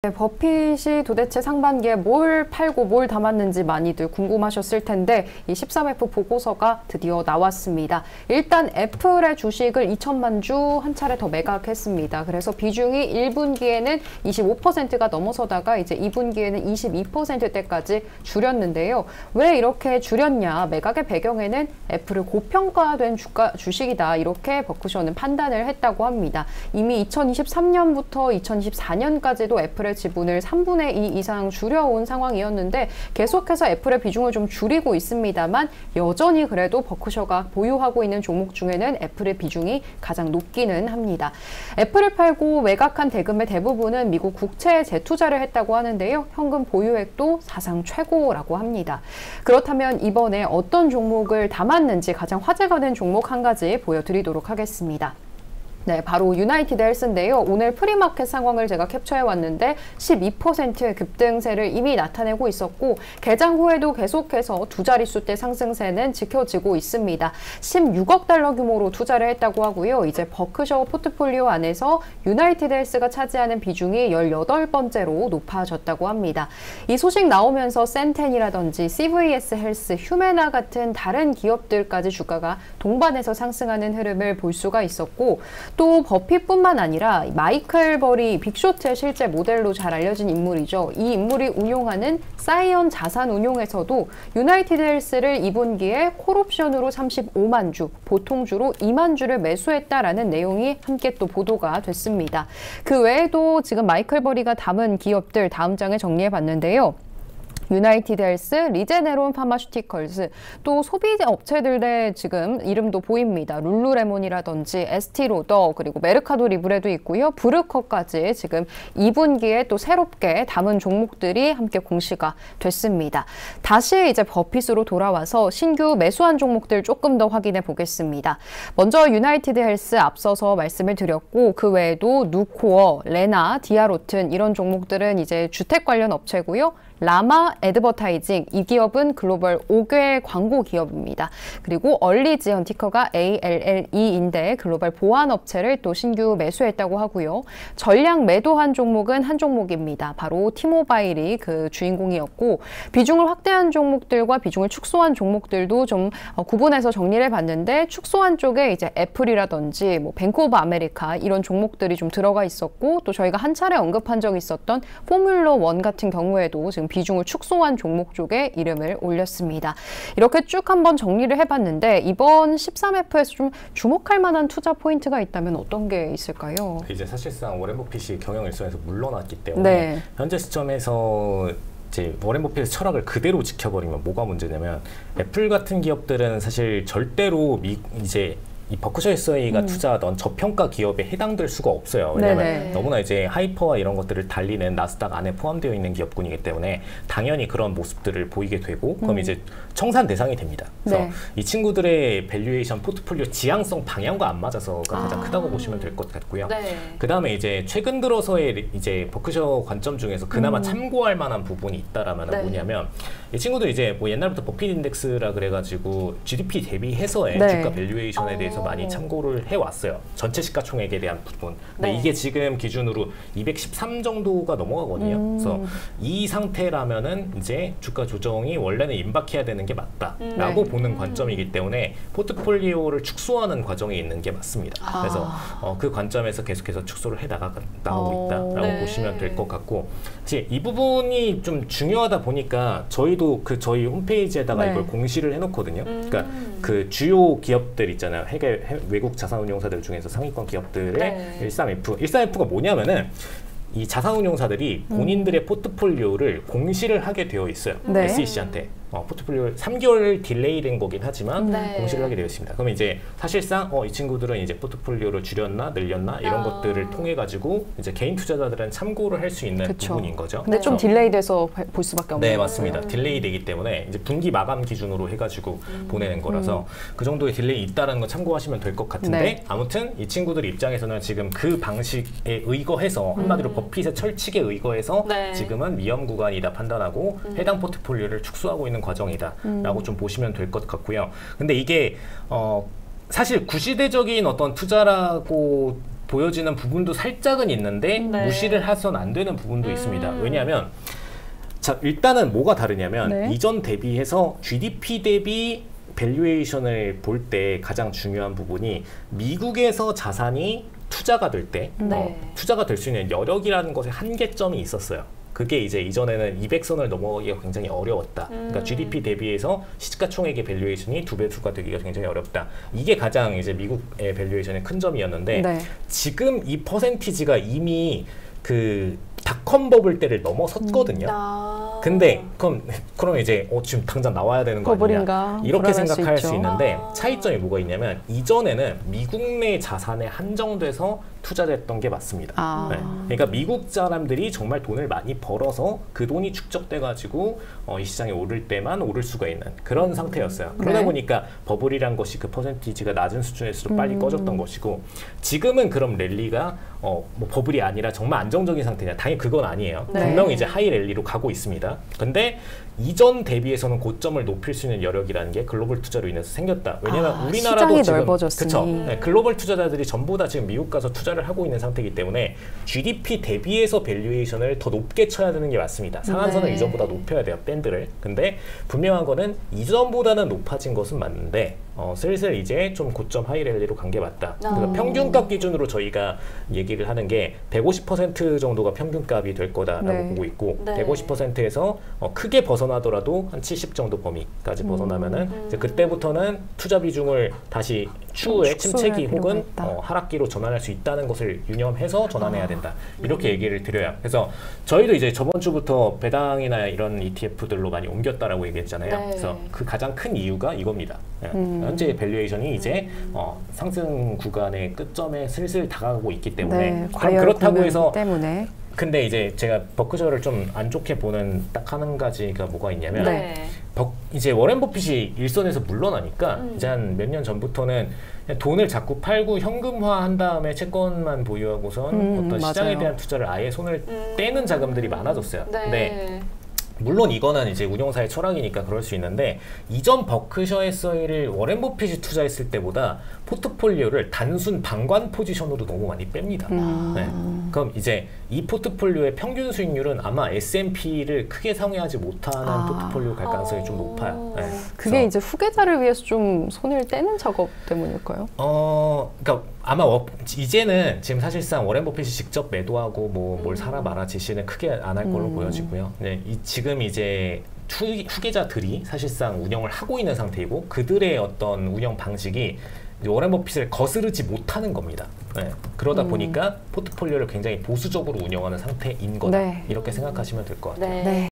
네, 버핏이 도대체 상반기에 뭘 팔고 뭘 담았는지 많이들 궁금하셨을 텐데 이 13F 보고서가 드디어 나왔습니다. 일단 애플의 주식을 2천만 주 한 차례 더 매각했습니다. 그래서 비중이 1분기에는 25%가 넘어서다가 이제 2분기에는 22%대까지 줄였는데요. 왜 이렇게 줄였냐? 매각의 배경에는 애플을 고평가된 주식이다. 이렇게 버크셔는 판단을 했다고 합니다. 이미 2023년부터 2024년까지도 애플의 지분을 3분의 2 이상 줄여온 상황이었는데 계속해서 애플의 비중을 좀 줄이고 있습니다만 여전히 그래도 버크셔가 보유하고 있는 종목 중에는 애플의 비중이 가장 높기는 합니다. 애플을 팔고 매각한 대금의 대부분은 미국 국채에 재투자를 했다고 하는데요. 현금 보유액도 사상 최고라고 합니다. 그렇다면 이번에 어떤 종목을 담았는지 가장 화제가 된 종목 한 가지 보여드리도록 하겠습니다. 네, 바로 유나이티드 헬스인데요. 오늘 프리마켓 상황을 제가 캡처해 왔는데 12%의 급등세를 이미 나타내고 있었고 개장 후에도 계속해서 두 자릿수대 상승세는 지켜지고 있습니다. 16억 달러 규모로 투자를 했다고 하고요. 이제 버크셔 포트폴리오 안에서 유나이티드 헬스가 차지하는 비중이 18번째로 높아졌다고 합니다. 이 소식 나오면서 센텐이라든지 CVS 헬스, 휴메나 같은 다른 기업들까지 주가가 동반해서 상승하는 흐름을 볼 수가 있었고 또 버핏뿐만 아니라 마이클 버리 빅쇼트의 실제 모델로 잘 알려진 인물이죠. 이 인물이 운용하는 사이언 자산운용에서도 유나이티드 헬스를 2분기에 콜옵션으로 35만 주, 보통주로 2만 주를 매수했다라는 내용이 함께 또 보도가 됐습니다. 그 외에도 지금 마이클 버리가 담은 기업들 다음 장에 정리해봤는데요. 유나이티드 헬스, 리제네론 파마슈티컬스, 또 소비자 업체들의 지금 이름도 보입니다. 룰루레몬이라든지 에스티로더, 그리고 메르카도 리브레도 있고요. 브루커까지 지금 2분기에 또 새롭게 담은 종목들이 함께 공시가 됐습니다. 다시 이제 버핏으로 돌아와서 신규 매수한 종목들 조금 더 확인해 보겠습니다. 먼저 유나이티드 헬스 앞서서 말씀을 드렸고 그 외에도 누코어, 레나, 디아로튼 이런 종목들은 이제 주택 관련 업체고요. 라마 애드버타이징, 이 기업은 글로벌 5개 광고 기업입니다. 그리고 얼리지언 티커가 ALLE인데 글로벌 보안 업체를 또 신규 매수했다고 하고요. 전량 매도한 종목은 한 종목입니다. 바로 티모바일이 그 주인공이었고 비중을 확대한 종목들과 비중을 축소한 종목들도 좀 구분해서 정리를 해봤는데 축소한 쪽에 이제 애플이라든지 뭐 뱅크 오브 아메리카 이런 종목들이 좀 들어가 있었고 또 저희가 한 차례 언급한 적이 있었던 포뮬러 1 같은 경우에도 지금 비중을 축소한 종목 쪽에 이름을 올렸습니다. 이렇게 쭉 한번 정리를 해봤는데 이번 13F에서 좀 주목할 만한 투자 포인트가 있다면 어떤 게 있을까요? 이제 사실상 워렌 버핏이 경영일선에서 물러났기 때문에 현재 시점에서 이제 워렌 버핏의 철학을 그대로 지켜버리면 뭐가 문제냐면 애플 같은 기업들은 사실 절대로 이 버크셔 해서웨이가 투자하던 저평가 기업에 해당될 수가 없어요. 왜냐하면 너무나 이제 하이퍼와 이런 것들을 달리는 나스닥 안에 포함되어 있는 기업군이기 때문에 당연히 그런 모습들을 보이게 되고 그럼 이제 청산 대상이 됩니다. 그래서 이 친구들의 밸류에이션 포트폴리오 지향성 방향과 안 맞아서가 가장 크다고 보시면 될 것 같고요. 그 다음에 이제 최근 들어서의 이제 버크셔 관점 중에서 그나마 참고할 만한 부분이 있다라면 뭐냐면 이 친구들 이제 뭐 옛날부터 버핏 인덱스라 그래가지고 GDP 대비해서의 주가 밸류에이션에 대해서 많이 참고를 해왔어요. 전체 시가총액에 대한 부분. 근데 이게 지금 기준으로 213 정도가 넘어가거든요. 그래서 이 상태라면은 이제 주가 조정이 원래는 임박해야 되는 게 맞다라고 보는 관점이기 때문에 포트폴리오를 축소하는 과정이 있는 게 맞습니다. 그래서 그 관점에서 계속해서 축소를 나가고 있다라고 보시면 될 것 같고 사실 이 부분이 좀 중요하다 보니까 저희도 저희 홈페이지에다가 이걸 공시를 해놓거든요. 그러니까 그 주요 기업들 있잖아요. 외국 자산운용사들 중에서 상위권 기업들의 13F. 13F가 뭐냐면은 이 자산운용사들이 본인들의 포트폴리오를 공시를 하게 되어 있어요. SEC한테. 포트폴리오 3개월 딜레이 된 거긴 하지만 공시를 하게 되어 있습니다. 그러면 이제 사실상 이 친구들은 이제 포트폴리오를 줄였나 늘렸나 이런 것들을 통해 가지고 이제 개인 투자자들은 참고를 할 수 있는 부분인 거죠. 근데 좀 딜레이 돼서 볼 수밖에 없는 네, 맞습니다. 딜레이 되기 때문에 이제 분기 마감 기준으로 해가지고 보내는 거라서 그 정도의 딜레이 있다라는 거 참고하시면 될 것 같은데 아무튼 이 친구들 입장에서는 지금 그 방식에 의거해서 한마디로 버핏의 철칙에 의거해서 지금은 위험 구간이다 판단하고 해당 포트폴리오를 축소하고 있는 과정이다라고 좀 보시면 될 것 같고요. 근데 이게 사실 구시대적인 어떤 투자라고 보여지는 부분도 살짝은 있는데 네. 무시를 해서는 안 되는 부분도 있습니다. 왜냐하면 자, 일단은 뭐가 다르냐면 네. 이전 대비해서 GDP 대비 밸류에이션을 볼 때 가장 중요한 부분이 미국에서 자산이 투자가 될 때 네. 투자가 될 수 있는 여력이라는 것에 한계점이 있었어요. 그게 이제 이전에는 200선을 넘어가기가 굉장히 어려웠다. 그러니까 GDP 대비해서 시가총액의 밸류에이션이 2배수가 되기가 굉장히 어렵다. 이게 가장 이제 미국의 밸류에이션의 큰 점이었는데 네. 지금 이 퍼센티지가 이미 그 닷컴 버블 때를 넘어섰거든요. 근데 그럼 이제 지금 당장 나와야 되는 거 아니냐 이렇게 생각할 수 있는데 차이점이 뭐가 있냐면 이전에는 미국 내 자산에 한정돼서 투자됐던 게 맞습니다. 네. 그러니까 미국 사람들이 정말 돈을 많이 벌어서 그 돈이 축적돼 가지고 이 시장에 오를 때만 오를 수가 있는 그런 상태였어요. 그러다 네. 보니까 버블이란 것이 그 퍼센티지가 낮은 수준에서도 빨리 꺼졌던 것이고 지금은 그럼 랠리가 뭐 버블이 아니라 정말 안정적인 상태냐? 당연히 그건 아니에요. 네. 분명히 이제 하이 랠리로 가고 있습니다. 근데 이전 대비해서는 고점을 높일 수 있는 여력이라는 게 글로벌 투자로 인해서 생겼다. 왜냐하면 우리나라도 시장이 지금 넓어졌으니. 그쵸? 네, 글로벌 투자자들이 전부 다 지금 미국 가서 투자를 하고 있는 상태이기 때문에 GDP 대비해서 밸류에이션을 더 높게 쳐야 되는 게 맞습니다. 상한선을 네. 이전보다 높여야 돼요. 밴드를. 근데 분명한 거는 이전보다는 높아진 것은 맞는데 슬슬 이제 좀 고점 하이랠리로 간 게 맞다. 그러니까 평균값 기준으로 저희가 얘기를 하는 게 150% 정도가 평균값이 될 거다라고 네. 보고 있고 네. 150%에서 크게 벗어나더라도 한 70 정도 범위까지 벗어나면은 이제 그때부터는 투자 비중을 다시 추후에 침체기 혹은 하락기로 전환할 수 있다는 것을 유념해서 전환해야 된다. 이렇게 얘기를 드려요. 그래서 저희도 이제 저번 주부터 배당이나 이런 ETF들로 많이 옮겼다라고 얘기했잖아요. 네. 그래서 그 가장 큰 이유가 이겁니다. 현재 밸류에이션이 이제 상승 구간의 끝점에 슬슬 다가가고 있기 때문에 그럼 그렇다고 해서 때문에. 근데 이제 제가 버크셔를 좀 안 좋게 보는 딱 한 가지가 뭐가 있냐면 네. 이제 워렌 버핏이 일선에서 물러나니까 이제 한 몇 년 전부터는 그냥 돈을 자꾸 팔고 현금화한 다음에 채권만 보유하고선 어떤 시장에 맞아요. 대한 투자를 아예 손을 떼는 자금들이 많아졌어요. 네. 근데 물론 이거는 이제 운용사의 철학이니까 그럴 수 있는데 이전 버크셔에서를 워렌 버핏이 투자했을 때보다 포트폴리오를 단순 방관 포지션으로 너무 많이 뺍니다. 네. 그럼 이제 이 포트폴리오의 평균 수익률은 아마 S&P를 크게 상회하지 못하는 포트폴리오 갈 가능성이 좀 높아요. 네. 그게 이제 후계자를 위해서 좀 손을 떼는 작업 때문일까요? 그러니까 아마 이제는 지금 사실상 워렌 버핏이 직접 매도하고 뭘 사라 마라 지시는 크게 안 할 걸로 보여지고요. 네, 지금 이제 후계자들이 사실상 운영을 하고 있는 상태이고 그들의 어떤 운영 방식이 워렌 버핏을 거스르지 못하는 겁니다. 네. 그러다 보니까 포트폴리오를 굉장히 보수적으로 운영하는 상태인 거다. 네. 이렇게 생각하시면 될 것 같아요. 네.